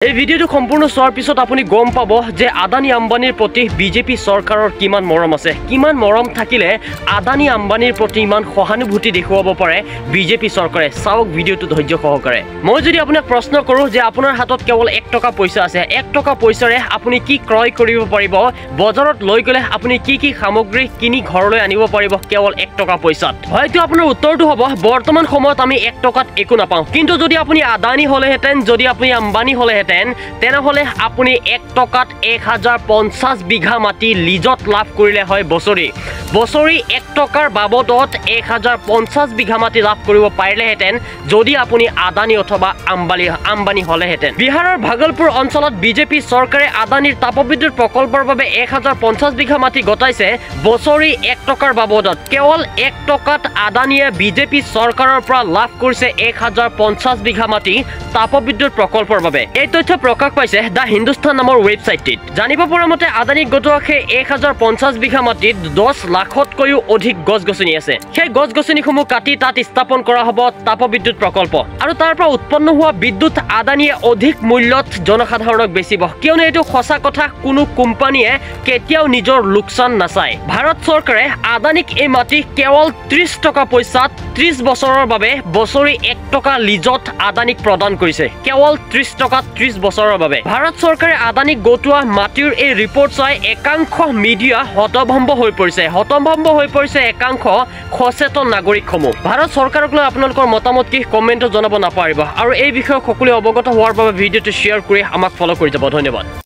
এই ভিডিওটো সম্পূৰ্ণ চোৱাৰ পিছত আপুনি গম পাব যে আদানী আম্বানীৰ প্ৰতি বিজেপি চৰকাৰৰ কিমান মৰম আছে কিমান মৰম থাকিলে আদানী আম্বানীৰ প্ৰতি ইমান সহানুভূতি দেখুৱাব পাৰে বিজেপি চৰকাৰে চাওক ভিডিওটো ধৈৰ্য সহকাৰে মই যদি আপোনাক প্ৰশ্ন কৰো যে আপোনাৰ হাতত কেৱল 1 টকা পইচা আছে 1 টকা পইচাৰে আপুনি কি ক্ৰয় কৰিব পাৰিব বজাৰত লৈ গলে আপুনি কি সামগ্ৰী কিনি ঘৰলৈ আনিব পাৰিব কেৱল 1 টকা পইচাত হয়তো আপোনাৰ উত্তৰটো হ'ব বৰ্তমান সময়ত আমি 1 টকাত একো নাপাওঁ কিন্তু যদি আপুনি আদানী হলেহেতেন যদি আপুনি আম্বানী হলেহেতেন তেনেহলে আপুনি 1 টকাত 1050 বিঘা মাটি লিজত লাভ কৰিলে হয় বছৰি 1 টকাৰ বাবদত 1050 বিঘা মাটি লাভ কৰিব পাৰিলেহেতেন যদি আপুনি আদানী অথবা আম্বানী হলেহেতেন বিহাৰৰ ভাগলপুৰ অঞ্চলত বিজেপি চৰকাৰে আদানীৰ তাপবিদ্যুৎ প্ৰকল্পৰ বাবে 1050 বিঘা মাটি গটাইছে বছৰি 1 টকাৰ বাবদত কেৱল 1 টকাত আদানীয়ে বিজেপি চৰকাৰৰ পৰা লাভ কৰিছে 1050 বিঘা মাটি তাপবিদ্যুৎ প্ৰকল্পৰ বাবে এই তথ্য প্ৰকাশ পাইছে দা হিন্দুস্তান নামৰ ৱেবছাইটটিত জানিব পৰা মতে আদানীক গটোৱা 1050 বিঘা মাটিত 10 লাখতকৈও অধিক গছ-গছনি আছে সেই গছ-গছনিসমূহ কাটি তাত স্থাপন কৰা হ'ব তাপবিদ্যুৎ প্ৰকল্প আৰু তাৰ পৰা উৎপন্ন হোৱা বিদ্যুৎ আদানীয়ে অধিক মূল্যত জনসাধাৰণক বেচিব কিয়নো এইটো সঁচা কথা কোনো কোম্পানীয়ে কেতিয়াও নিজৰ লোকচান নাচায় ভাৰত চৰকাৰে আদানীক এই মাটি কেৱল 30 টকা পইচাত 30 বছৰৰ বাবে বছৰি 1 টকা লিজত আদানীক প্ৰদান কৰিছে কেৱল 30 টকা 30 বছৰৰ বাবে ভাৰত চৰকাৰে আদানীক গটোৱা মাটিৰ এই ৰিপৰ্ট চাই একাংশ মিডিয়া হতভম্ব হৈ পৰিছে একাংশ সচেতন নাগৰিকসমূহ ভাৰত চৰকাৰক লৈ আপোনালোকৰ মতামত কি কমেন্টত জনাব নাপাৰিব আৰু এই বিষয়ে সকলোৱে অৱগত হোৱাৰ বাবে ভিডিওটো শ্বেয়াৰ কৰি আমাক ফলো কৰি যাব ধন্যবাদ